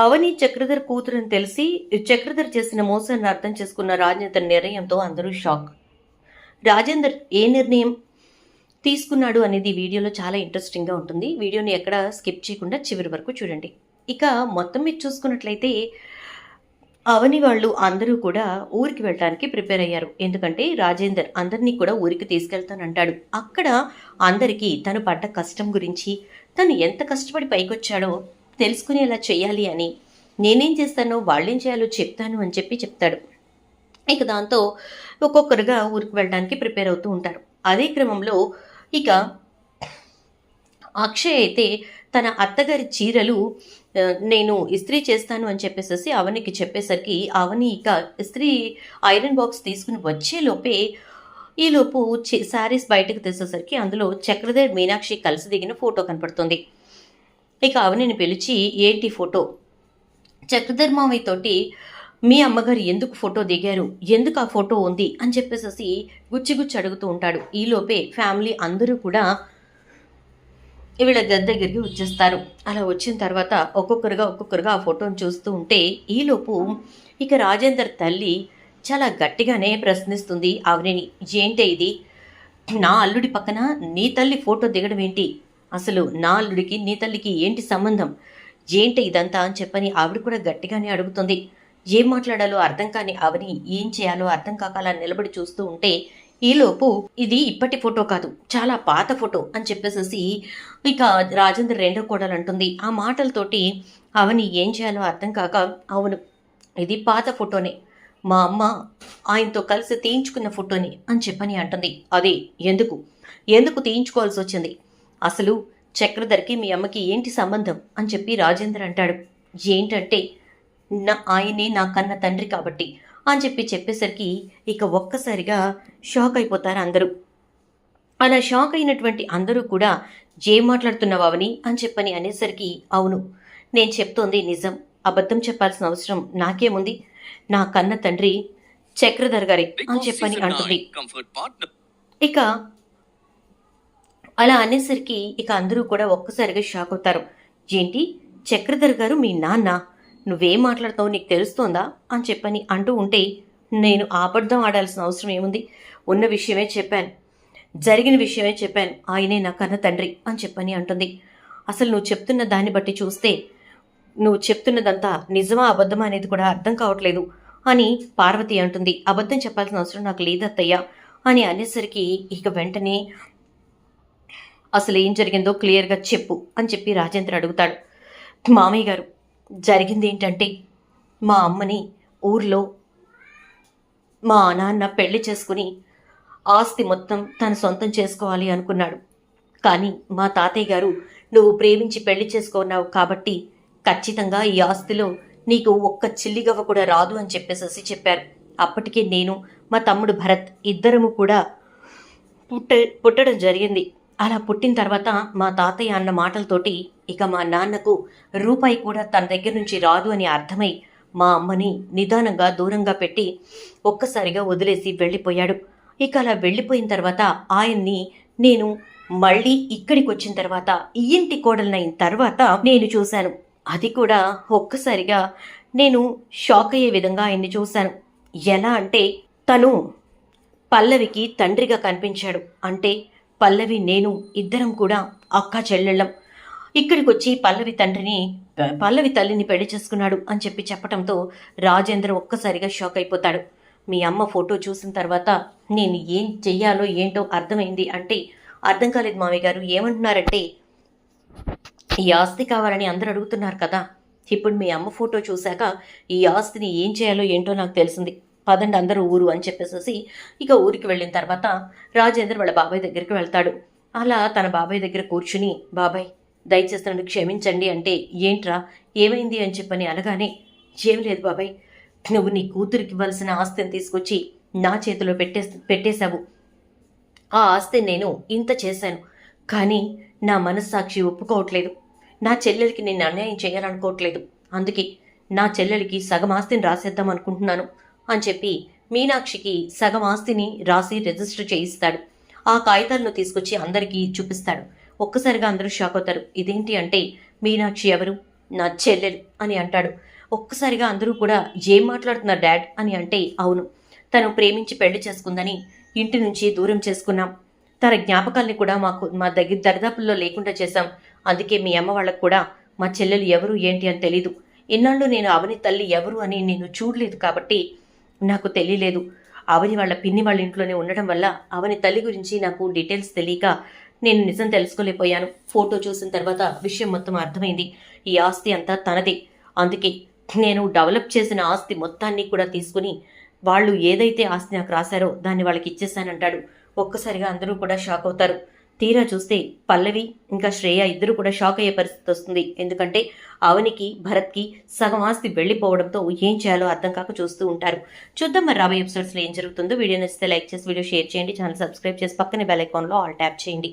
అవని చక్రధర్ కూతురని తెలిసి చక్రధర్ చేసిన మోసాన్ని అర్థం చేసుకున్న రాజేందర్ నిర్ణయంతో అందరూ షాక్. రాజేందర్ ఏ నిర్ణయం తీసుకున్నాడు అనేది వీడియోలో చాలా ఇంట్రెస్టింగ్గా ఉంటుంది. వీడియోని ఎక్కడ స్కిప్ చేయకుండా చివరి వరకు చూడండి. ఇక మొత్తం మీరు చూసుకున్నట్లయితే అవని వాళ్ళు అందరూ కూడా ఊరికి వెళ్ళడానికి ప్రిపేర్ అయ్యారు. ఎందుకంటే రాజేందర్ అందరినీ కూడా ఊరికి తీసుకెళ్తానంటాడు. అక్కడ అందరికీ తను పడ్డ కష్టం గురించి, తను ఎంత కష్టపడి పైకొచ్చాడో తెలుసుకునేలా చేయాలి అని, నేనేం చేస్తానో వాళ్ళేం చేయాలో చెప్తాను అని చెప్తాడు. ఇక దాంతో ఒక్కొక్కరుగా ఊరికి వెళ్ళడానికి ప్రిపేర్ అవుతూ ఉంటారు. అదే క్రమంలో ఇక అక్షయ్ అయితే తన అత్తగారి చీరలు నేను ఇస్త్రీ చేస్తాను అని చెప్పేసి అవనికి చెప్పేసరికి అవని ఇక ఇస్త్రీ ఐరన్ బాక్స్ తీసుకుని వచ్చేలోపే ఈలోపు శారీస్ బయటకు తీసేసరికి అందులో చక్రధర్ మీనాక్షి కలిసి దిగిన ఫోటో కనపడుతుంది. ఇక అవనిని పిలిచి ఏంటి ఫోటో, చక్రధర్ మావయ్య తోటి మీ అమ్మగారు ఎందుకు ఫోటో దిగారు, ఎందుకు ఆ ఫోటో ఉంది అని చెప్పేసి గుచ్చి అడుగుతూ ఉంటాడు. ఈలోపే ఫ్యామిలీ అందరూ కూడా వీళ్ళ గది దగ్గరికి వచ్చేస్తారు. అలా వచ్చిన తర్వాత ఒక్కొక్కరుగా ఆ ఫోటోని చూస్తూ ఉంటే ఈలోపు ఇక రాజేందర్ తల్లి చాలా గట్టిగానే ప్రశ్నిస్తుంది అవనిని. ఏంటి ఇది, నా అల్లుడి పక్కన నీ తల్లి ఫోటో దిగడం ఏంటి, అసలు నా అల్లుడికి నీ తల్లికి ఏంటి సంబంధం, ఏంటి ఇదంతా అని చెప్పని ఆవిడ కూడా గట్టిగానే అడుగుతుంది. ఏం మాట్లాడాలో అర్థం కాని అవని ఏం చేయాలో అర్థం కాక అలా నిలబడి చూస్తూ ఉంటే ఈలోపు ఇది ఇప్పటి ఫోటో కాదు, చాలా పాత ఫోటో అని చెప్పేసి ఇక రాజేందర్ రెండో కోడలు అంటుంది. ఆ మాటలతోటి అవని ఏం చేయాలో అర్థం కాక అవును ఇది పాత ఫోటోనే, మా అమ్మ ఆయనతో కలిసి తీయించుకున్న ఫోటోని అని చెప్పని అంటుంది. అదే ఎందుకు తీయించుకోవాల్సి వచ్చింది, అసలు చక్రధర్కి మీ అమ్మకి ఏంటి సంబంధం అని చెప్పి రాజేందర్ అంటాడు. ఏంటంటే ఆయనే నా కన్న తండ్రి కాబట్టి అని చెప్పేసరికి ఇక ఒక్కసారిగా షాక్ అయిపోతారు అందరూ. అలా షాక్ అయినటువంటి అందరూ కూడా ఏం మాట్లాడుతున్నావు అవని అని చెప్పని అనేసరికి అవును నేను చెప్తోంది నిజం, అబద్ధం చెప్పాల్సిన అవసరం నాకేముంది, నా కన్న తండ్రి చక్రధర్ గారే అని చెప్పని అంటుంది. ఇక అలా అనేసరికి ఇక అందరూ కూడా ఒక్కసారిగా షాక్ అవుతారు. ఏంటి చక్రధర్ గారు మీ నాన్న, నువ్వేం మాట్లాడుతావు నీకు తెలుస్తోందా అని చెప్పని అంటూ ఉంటే నేను అబద్ధం ఆడాల్సిన అవసరం ఏముంది, ఉన్న విషయమే చెప్పాను, జరిగిన విషయమే చెప్పాను, ఆయనే నా కన్న తండ్రి అని చెప్పని అంటుంది. అసలు నువ్వు చెప్తున్న దాన్ని బట్టి చూస్తే నువ్వు చెప్తున్నదంతా నిజమా అబద్ధమా అనేది కూడా అర్థం కావట్లేదు అని పార్వతి అంటుంది. అబద్ధం చెప్పాల్సిన అవసరం నాకు లేదత్తయ్యా అని అనేసరికి ఇక వెంటనే అసలు ఏం జరిగిందో క్లియర్గా చెప్పు అని చెప్పి రాజేంద్ర అడుగుతాడు. మామయ్య గారు జరిగింది ఏంటంటే మా అమ్మని ఊర్లో మా నాన్న పెళ్లి చేసుకుని ఆస్తి మొత్తం తన సొంతం చేసుకోవాలి అనుకున్నాడు. కానీ మా తాతయ్య గారు నువ్వు ప్రేమించి పెళ్లి చేసుకున్నావు కాబట్టి ఖచ్చితంగా ఈ ఆస్తిలో నీకు ఒక్క చిల్లిగవ్వ కూడా రాదు అని చెప్పేసి చెప్పారు. అప్పటికే నేను మా తమ్ముడు భరత్ ఇద్దరము కూడా పుట్టడం జరిగింది. అలా పుట్టిన తర్వాత మా తాతయ్య అన్న మాటలతోటి ఇక మా నాన్నకు రూపాయి కూడా తన దగ్గర నుంచి రాదు అని అర్థమై మా అమ్మని నిదానంగా దూరంగా పెట్టి ఒక్కసారిగా వదిలేసి వెళ్ళిపోయాడు. ఇక అలా వెళ్ళిపోయిన తర్వాత ఆయన్ని నేను మళ్ళీ ఇక్కడికి వచ్చిన తర్వాత ఈ ఇంటి కోడలనైన తర్వాత నేను చూశాను. అది కూడా ఒక్కసారిగా నేను షాక్ అయ్యే విధంగా ఆయన్ని చూశాను. ఎలా అంటే తను పల్లవికి తండ్రిగా కనిపించాడు. అంటే పల్లవి నేను ఇద్దరం కూడా అక్క చెల్లెళ్ళం. ఇక్కడికి వచ్చి పల్లవి తల్లిని పెళ్లి చేసుకున్నాడు అని చెప్పటంతో రాజేంద్ర ఒక్కసారిగా షాక్ అయిపోతాడు. మీ అమ్మ ఫోటో చూసిన తర్వాత నేను ఏం చెయ్యాలో ఏంటో అర్థమైంది అంటే అర్థం కాలేదు మామయ్య గారు. ఏమంటున్నారంటే ఈ ఆస్తి కావాలని అందరూ అడుగుతున్నారు కదా, ఇప్పుడు మీ అమ్మ ఫోటో చూశాక ఈ ఆస్తిని ఏం చేయాలో ఏంటో నాకు తెలిసింది, పదండి అందరూ ఊరు అని చెప్పేసి ఇక ఊరికి వెళ్ళిన తర్వాత రాజేంద్ర వాళ్ళ బాబాయ్ దగ్గరికి వెళ్తాడు. అలా తన బాబాయ్ దగ్గర కూర్చుని బాబాయ్ దయచేసి నన్ను క్షమించండి అంటే ఏంట్రా ఏమైంది అని చెప్పని అనగానే ఏం లేదు బాబాయ్, నువ్వు నీ కూతురికి ఇవ్వాల్సిన ఆస్తిని తీసుకొచ్చి నా చేతిలో పెట్టేశావు. ఆ ఆస్తిని నేను ఇంత చేశాను, కానీ నా మనస్సాక్షి ఒప్పుకోవట్లేదు, నా చెల్లెలికి నేను అన్యాయం చేయాలనుకోవట్లేదు, అందుకే నా చెల్లెలికి సగం ఆస్తిని రాసేద్దాం అనుకుంటున్నాను అని చెప్పి మీనాక్షికి సగం ఆస్తిని రాసి రిజిస్టర్ చేయిస్తాడు. ఆ కాగితాలను తీసుకొచ్చి అందరికీ చూపిస్తాడు. ఒక్కసారిగా అందరూ షాక్ అవుతారు. ఇదేంటి అంటే మీనాక్షి ఎవరు, నా చెల్లెలు అని అంటాడు. ఒక్కసారిగా అందరూ కూడా ఏం మాట్లాడుతున్నారు డాడ్ అని అంటే, అవును, తను ప్రేమించి పెళ్లి చేసుకుందని ఇంటి నుంచి దూరం చేసుకున్నాం. తన జ్ఞాపకాల్ని కూడా మా దగ్గర దరిదాపుల్లో లేకుండా చేశాం. అందుకే మీ అమ్మ వాళ్ళకు కూడా మా చెల్లెలు ఎవరు ఏంటి అని తెలీదు. ఇన్నాళ్ళు నేను అవని తల్లి ఎవరు అని నేను చూడలేదు కాబట్టి నాకు తెలియలేదు. అవని వాళ్ళ పిన్ని వాళ్ళ ఇంట్లోనే ఉండడం వల్ల అవని తల్లి గురించి నాకు డీటెయిల్స్ తెలియక నేను నిజం తెలుసుకోలేకపోయాను. ఫోటో చూసిన తర్వాత విషయం మొత్తం అర్థమైంది. ఈ ఆస్తి అంతా తనదే. అందుకే నేను డెవలప్ చేసిన ఆస్తి మొత్తాన్ని కూడా తీసుకుని వాళ్ళు ఏదైతే ఆస్తి నాకు రాశారో దాన్ని వాళ్ళకి ఇచ్చేసానంటాడు. ఒక్కసారిగా అందరూ కూడా షాక్ అవుతారు. తీరా చూస్తే పల్లవి ఇంకా శ్రేయ ఇద్దరు కూడా షాక్ అయ్యే పరిస్థితి వస్తుంది. ఎందుకంటే అవనికి భరత్కి సగం ఆస్తి వెళ్ళిపోవడంతో ఏం చేయాలో అర్థం కాక చూస్తూ ఉంటారు. చూద్దాం మరి రాబోయే ఎపిసోడ్స్లో ఏం జరుగుతుందో. వీడియో నచ్చితే లైక్ చేసి వీడియో షేర్ చేయండి. ఛానల్ సబ్స్క్రైబ్ చేసి పక్కనే బెల్ ఐకాన్లో ఆల్ ట్యాప్ చేయండి.